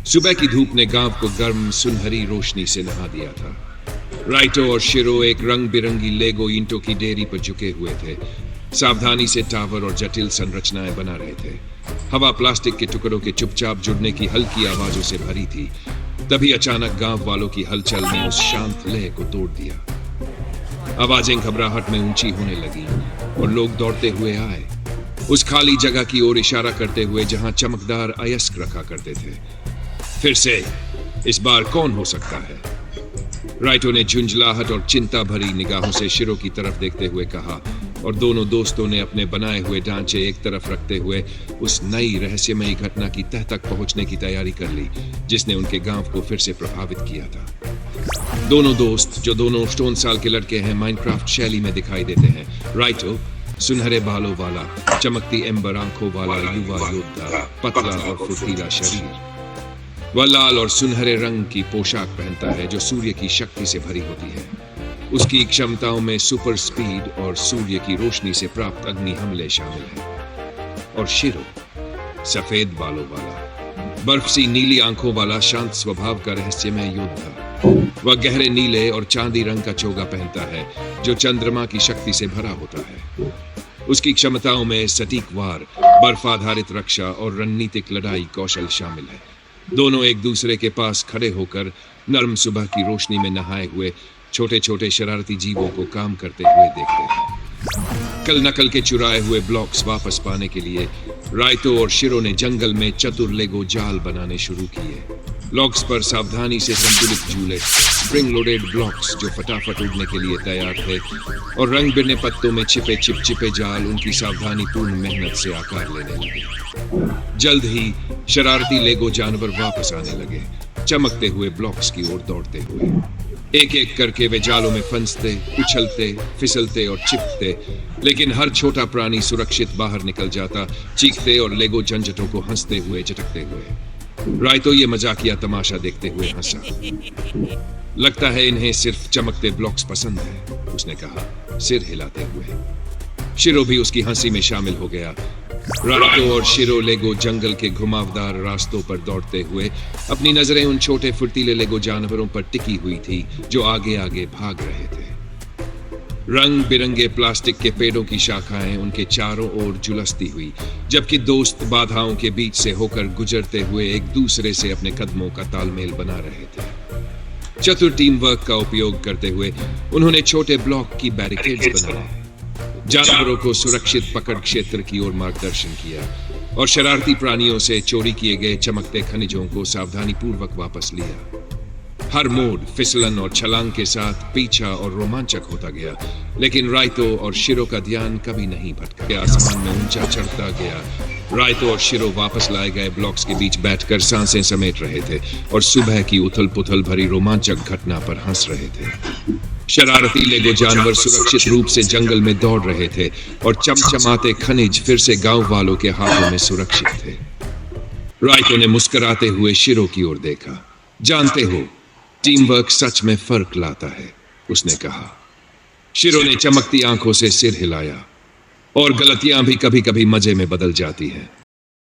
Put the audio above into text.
सुबह की धूप ने गांव को गर्म सुनहरी रोशनी से नहा दिया था। राइटो और शिरो एक रंग बिरंगी लेगो ईंटों की डेयरी पर झुके हुए थे। सावधानी से टावर और जटिल संरचनाएं बना रहे थे। हवा प्लास्टिक के टुकड़ों के चुपचाप जुड़ने की हल्की आवाजों से भरी थी। तभी अचानक गांव वालों की हलचल ने उस शांत लय को तोड़ दिया। आवाजें घबराहट में ऊंची होने लगी और लोग दौड़ते हुए आए, उस खाली जगह की ओर इशारा करते हुए जहां चमकदार अयस्क रखा करते थे। फिर से, इस बार कौन हो सकता है? राइटो ने झुंझलाहट और चिंता भरी निगाहों से शिरो की तरफ देखते हुए कहा, और दोनों दोस्तों ने अपने बनाए हुए ढांचे एक तरफ रखते हुए उस नई रहस्यमयी घटना की तह तक पहुंचने की तैयारी कर ली जिसने उनके गांव को फिर से प्रभावित किया था। दोनों दोस्त, जो दोनों स्टोन साल के लड़के हैं, माइनक्राफ्ट शैली में दिखाई देते हैं। राइटो सुनहरे बालों वाला, चमकती एम्बर आंखों वाला युवा योद्धा, पतला और फुर्तीला शरीर। वह लाल और सुनहरे रंग की पोशाक पहनता है जो सूर्य की शक्ति से भरी होती है। उसकी क्षमताओं में सुपर स्पीड और सूर्य की रोशनी से प्राप्त अग्नि हमले शामिल हैं। और शिरो सफेद बालों वाला, बर्फ सी नीली आंखों वाला, शांत स्वभाव का रहस्यमय योद्धा। वह गहरे नीले और चांदी रंग का चोगा पहनता है जो चंद्रमा की शक्ति से भरा होता है। उसकी क्षमताओं में सटीक वार, बर्फ आधारित रक्षा और रणनीतिक लड़ाई कौशल शामिल है। दोनों एक दूसरे के पास खड़े होकर नर्म सुबह की रोशनी में नहाए हुए छोटे छोटे शरारती जीवों को काम करते हुए देखते हैं। कल नकल के चुराए हुए ब्लॉक्स वापस पाने के लिए राइतो और शिरो ने जंगल में चतुर लेगो जाल बनाने शुरू किए। ब्लॉक्स पर सावधानी से संतुलित झूले, स्प्रिंग लोडेड ब्लॉक्स जो फटाफट उड़ने के लिए तैयार थे, और रंग बिरने पत्तों में छिपे चिपचिपे जाल उनकी सावधानीपूर्ण मेहनत से आकार लेने लगे। जल्द ही शरारती लेगो जानवर वापस आने लगे, चमकते हुए ब्लॉक्स की ओर दौड़ते हुए। एक एक करके वे जालों में फंसते, उछलते, फिसलते और चिपकते, लेकिन हर छोटा प्राणी सुरक्षित बाहर निकल जाता, चीखते और लेगो झंझटों को हंसते हुए झटकते हुए। राइतो ये मजाकिया तमाशा देखते हुए हंसा। लगता है इन्हें सिर्फ चमकते ब्लॉक्स पसंद है, उसने कहा, सिर हिलाते हुए। शिरो भी उसकी हंसी में शामिल हो गया। राइतो और शिरो लेगो जंगल के घुमावदार रास्तों पर दौड़ते हुए, अपनी नजरें उन छोटे फुर्तीले लेगो जानवरों पर टिकी हुई थी जो आगे आगे भाग रहे थे। रंग बिरंगे प्लास्टिक के पेड़ों की शाखाएं उनके चारों ओर झुलसती हुई, जबकि दोस्त बाधाओं के बीच से होकर गुजरते हुए एक दूसरे से अपने कदमों का तालमेल बना रहे थे। चतुर टीम वर्क का उपयोग करते हुए उन्होंने छोटे ब्लॉक की बैरिकेड्स बनाए, जानवरों को सुरक्षित पकड़ क्षेत्र की ओर मार्गदर्शन किया, और शरारती प्राणियों से चोरी किए गए चमकते खनिजों को सावधानीपूर्वक वापस लिया। हर मोड़ फिसलन और छलांग के साथ पीछा और रोमांचक होता गया, लेकिन राइतो और शिरो का ध्यान कभी नहीं भटका। आसमान में ऊंचा चढ़ता गया। राइतो और शिरो वापस लाए गए ब्लॉक्स के बीच बैठकर सांसें समेट रहे थे और सुबह की उथल पुथल भरी रोमांचक घटना पर हंस रहे थे। शरारती लेगो जानवर सुरक्षित रूप से जंगल में दौड़ रहे थे और चमचमाते खनिज फिर से गांव वालों के हाथों में सुरक्षित थे। राइतो ने मुस्कुराते हुए शिरो की ओर देखा। जानते हो, टीम वर्क सच में फर्क लाता है, उसने कहा। शिरो ने चमकती आंखों से सिर हिलाया। और गलतियां भी कभी कभी मजे में बदल जाती हैं।